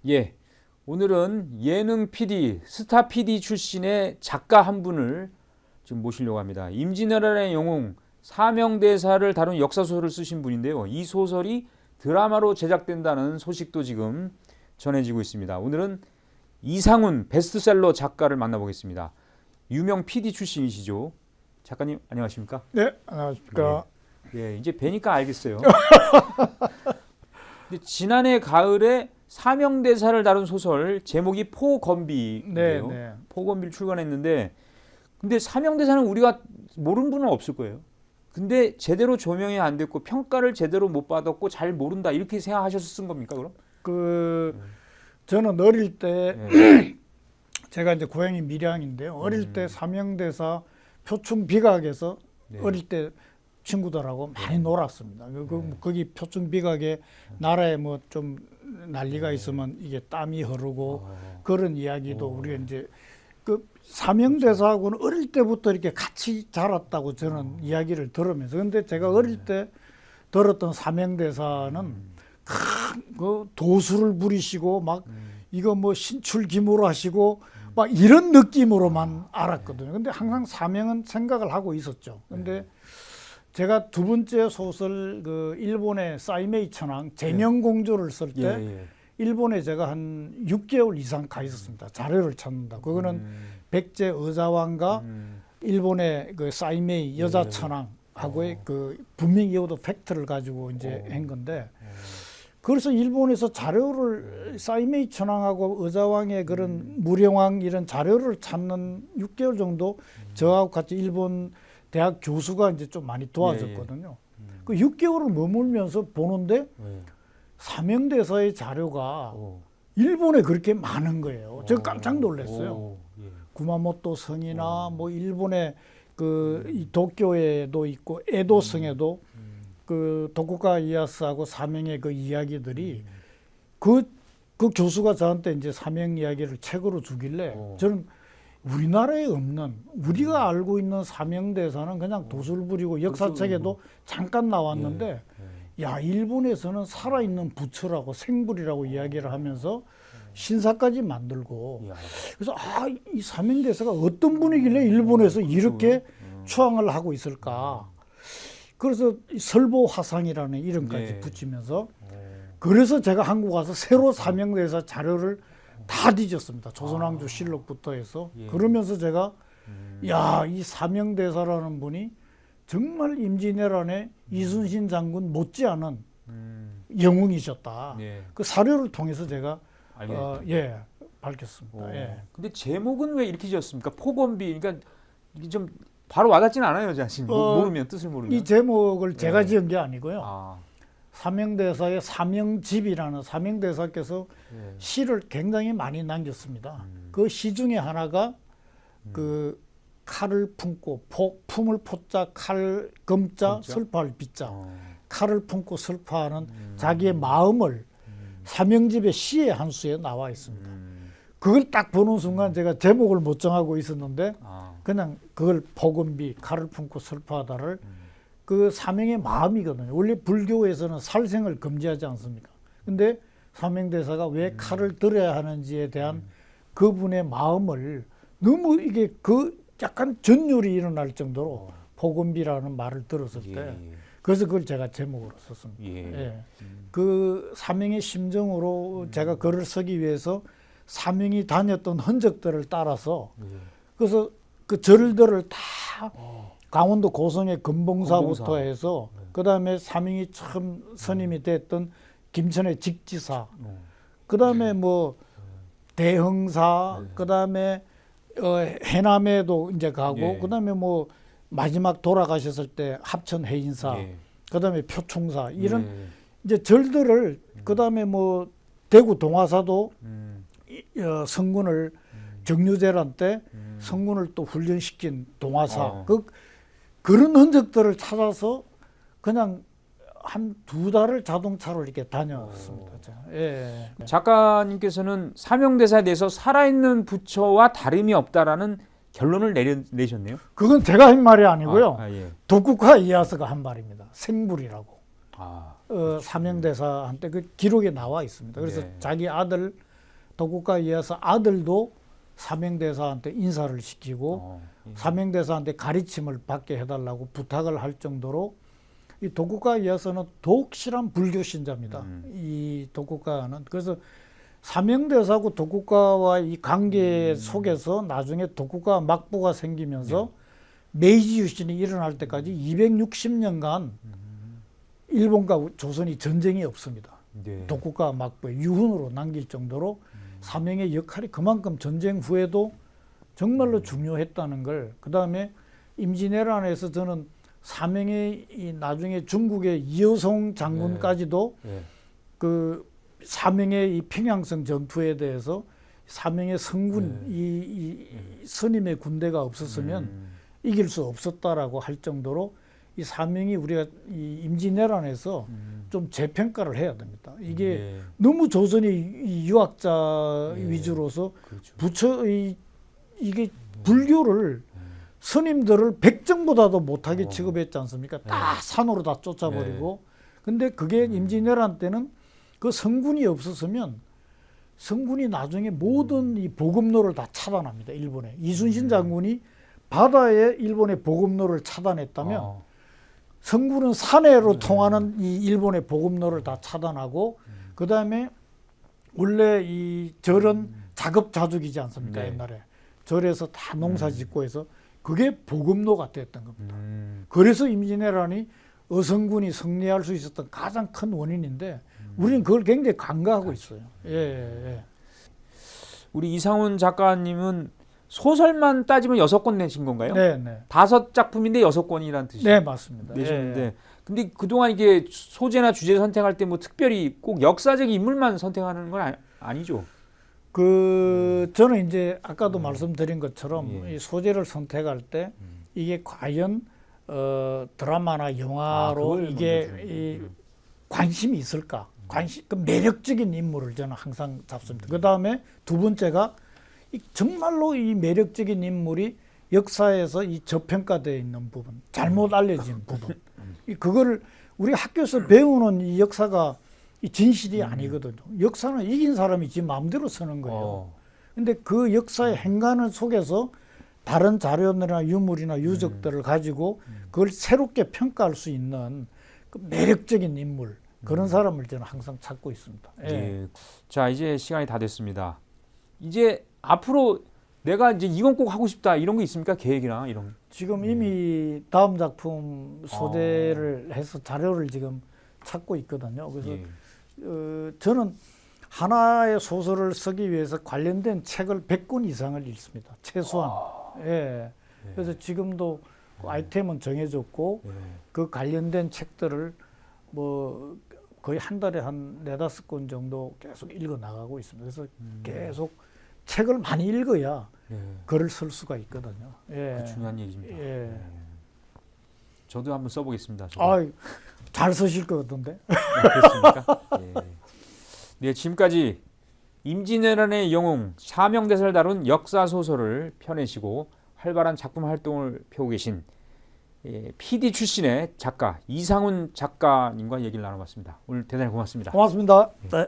예, 오늘은 예능 PD, 스타 PD 출신의 작가 한 분을 지금 모시려고 합니다. 임진왜란의 영웅 사명대사를 다룬 역사소설을 쓰신 분인데요. 이 소설이 드라마로 제작된다는 소식도 지금 전해지고 있습니다. 오늘은 이상훈 베스트셀러 작가를 만나보겠습니다. 유명 PD 출신이시죠. 작가님 안녕하십니까? 네, 안녕하십니까. 예, 이제 뵈니까 알겠어요. 근데 지난해 가을에 사명대사를 다룬 소설 제목이 포건비인데요. 네. 포건비를 출간했는데 근데 사명대사는 우리가 모르는 분은 없을 거예요. 근데 제대로 조명이 안 됐고 평가를 제대로 못 받았고 잘 모른다 이렇게 생각하셔서 쓴 겁니까 그럼? 저는 어릴 때 네. 제가 이제 고향이 밀양인데요. 어릴 때 사명대사 표충 비각에서 네. 어릴 때 친구들하고 많이 놀았습니다. 거기 표충 비각에 나라에 뭐 좀 난리가 있으면 이게 땀이 흐르고 그런 이야기도 우리가 이제 그 사명대사하고는 어릴 때부터 이렇게 같이 자랐다고 저는 이야기를 들으면서 근데 제가 어릴 때 들었던 사명대사는 그 도수를 부리시고 막 이거 뭐 신출귀몰 하시고 막 이런 느낌으로만 알았거든요. 근데 항상 사명은 생각을 하고 있었죠. 근데 제가 두 번째 소설 그 일본의 사이메이 천황 제명공주를 쓸 때 일본에 제가 한 6개월 이상 가 있었습니다. 자료를 찾는다. 그거는 백제 의자왕과 일본의 그 사이메이 여자 천황하고의 그 분명히 이것도 팩트를 가지고 이제 한 건데 그래서 일본에서 자료를 사이메이 천황하고 의자왕의 그런 무령왕 이런 자료를 찾는 6개월 정도 저하고 같이 일본 대학 교수가 이제 좀 많이 도와줬거든요. 그 6개월을 머물면서 보는데 사명대사의 자료가 일본에 그렇게 많은 거예요. 제가 깜짝 놀랐어요. 구마모토 성이나 뭐 일본의 그 이 도쿄에도 있고 에도 성에도 그 도쿠가 이에야스하고 사명의 그 이야기들이 그 교수가 저한테 이제 사명 이야기를 책으로 주길래 저는 우리나라에 없는 우리가 알고 있는 사명대사는 그냥 도술 부리고 역사책에도 잠깐 나왔는데 야 일본에서는 살아있는 부처라고 생불이라고 이야기를 하면서 신사까지 만들고 그래서 이 사명대사가 어떤 분이길래 일본에서 이렇게 추앙을 하고 있을까 그래서 설보화상이라는 이름까지 붙이면서 그래서 제가 한국 와서 새로 사명대사 자료를 다 뒤졌습니다. 조선왕조 실록부터 해서 그러면서 제가 야, 이 사명대사라는 분이 정말 임진왜란의 이순신 장군 못지않은 영웅이셨다. 그 사료를 통해서 제가 밝혔습니다. 근데 제목은 왜 이렇게 지었습니까? 포건비. 그러니까 이게 좀 바로 와닿지는 않아요, 자신. 모르면 뜻을 모르면. 이 제목을 제가 지은 게 아니고요. 사명대사의 사명집이라는 사명대사께서 시를 굉장히 많이 남겼습니다. 그 시 중에 하나가 그 칼을 품고 품을 포자 칼 금자 슬퍼할 비자 칼을 품고 슬퍼하는 자기의 마음을 사명집의 시의 한 수에 나와 있습니다. 그걸 딱 보는 순간 제가 제목을 못 정하고 있었는데 그냥 그걸 포건비 칼을 품고 슬퍼하다를 그 사명의 마음이거든요. 원래 불교에서는 살생을 금지하지 않습니까? 근데 사명대사가 왜 칼을 들어야 하는지에 대한 그분의 마음을 너무 이게 그 약간 전율이 일어날 정도로 포건비라는 말을 들었을 때 그래서 그걸 제가 제목으로 썼습니다. 그 사명의 심정으로 제가 글을 쓰기 위해서 사명이 다녔던 흔적들을 따라서 그래서 그 절들을 다 강원도 고성의 금봉사부터 해서 그다음에 사명이 처음 선임이 됐던 김천의 직지사 그다음에 뭐 대흥사 그다음에 해남에도 이제 가고 그다음에 뭐 마지막 돌아가셨을 때 합천 해인사 그다음에 표충사 이런 이제 절들을 그다음에 뭐 대구 동화사도 성군을 정유재란 때 성군을 또 훈련시킨 동화사 그런 흔적들을 찾아서 그냥 한 2달을 자동차로 이렇게 다녔습니다. 작가님께서는 사명대사에 대해서 살아있는 부처와 다름이 없다라는 결론을 내셨네요. 그건 제가 한 말이 아니고요. 도쿠가 이에야스가 한 말입니다. 생불이라고. 사명대사한테 그 기록에 나와 있습니다. 그래서 자기 아들 도쿠가와 이에야스 아들도 사명대사한테 인사를 시키고 예. 사명대사한테 가르침을 받게 해달라고 부탁을 할 정도로 이 도쿠가와 이에야스는 독실한 불교 신자입니다. 이 도쿠가와는. 그래서 사명대사하고 도쿠가와 이 관계 속에서 나중에 도쿠가와 막부가 생기면서 메이지 유신이 일어날 때까지 260년간 일본과 조선이 전쟁이 없습니다. 네. 도쿠가와 막부의 유훈으로 남길 정도로 사명의 역할이 그만큼 전쟁 후에도 정말로 중요했다는 걸, 그 다음에 임진왜란에서 저는 사명의 이 나중에 중국의 이여송 장군까지도 예. 그 사명의 이 평양성 전투에 대해서 사명의 성군 이 스님의 군대가 없었으면 이길 수 없었다라고 할 정도로 이 사명이 우리가 이 임진왜란에서 좀 재평가를 해야 됩니다. 이게 예. 너무 조선이 이 유학자 위주로서 그렇죠. 부처 이게 불교를 스님들을 백정보다도 못하게 취급했지 않습니까? 다 산으로 다 쫓아버리고. 근데 그게 임진왜란 때는 그 성군이 없었으면 성군이 나중에 모든 이 보급로를 다 차단합니다. 일본에. 이순신 장군이 바다에 일본의 보급로를 차단했다면 성군은 산해로 통하는 이 일본의 보급로를 다 차단하고 그 다음에 원래 이 절은 자급자족이지 않습니까? 네. 옛날에. 절에서 다 농사 짓고 해서 그게 보급로가 됐던 겁니다. 음. 그래서 임진왜란이 어성군이 승리할 수 있었던 가장 큰 원인인데 우리는 그걸 굉장히 간과하고 있어요. 예. 우리 이상훈 작가님은 소설만 따지면 6권 내신 건가요? 네. 5작품인데 6권이라는 뜻이죠. 네, 맞습니다. 내셨는데 예. 근데 그동안 이게 소재나 주제 선택할 때 뭐 특별히 꼭 역사적 인물만 선택하는 건 아니죠. 저는 이제 아까도 말씀드린 것처럼 예. 이 소재를 선택할 때 이게 과연 드라마나 영화로 그걸 이게 먼저 이 관심이 있을까? 그 매력적인 인물을 저는 항상 잡습니다. 그 다음에 두 번째가 정말로 이 매력적인 인물이 역사에서 이 저평가되어 있는 부분, 잘못 알려진 부분. 그거를 우리 학교에서 배우는 이 역사가 이 진실이 아니거든요. 역사는 이긴 사람이 지 마음대로 쓰는 거예요. 근데 그 역사의 행간을 속에서 다른 자료들이나 유물이나 유적들을 가지고 그걸 새롭게 평가할 수 있는 그 매력적인 인물, 그런 사람을 저는 항상 찾고 있습니다. 예. 예. 자, 이제 시간이 다 됐습니다. 이제 앞으로 내가 이제 이건 꼭 하고 싶다 이런 거 있습니까? 계획이나 이런. 지금 이미 다음 작품 소재를 해서 자료를 지금 찾고 있거든요. 그래서 예. 저는 하나의 소설을 쓰기 위해서 관련된 책을 100권 이상을 읽습니다. 최소한. 예. 그래서 지금도 그 아이템은 정해졌고 예. 그 관련된 책들을 뭐 거의 한 달에 한 4-5권 정도 계속 읽어 나가고 있습니다. 그래서 계속 책을 많이 읽어야 예. 글을 쓸 수가 있거든요. 예. 그 중요한 얘기입니다. 예. 저도 한번 써보겠습니다. 저도. 아, 잘 쓰실 것 같던데. 그렇습니까? 예. 네, 지금까지 임진왜란의 영웅 사명대사를 다룬 역사 소설을 펴내시고 활발한 작품 활동을 펴고 계신 PD 출신의 작가 이상훈 작가님과 얘기를 나눠봤습니다. 오늘 대단히 고맙습니다. 고맙습니다. 네.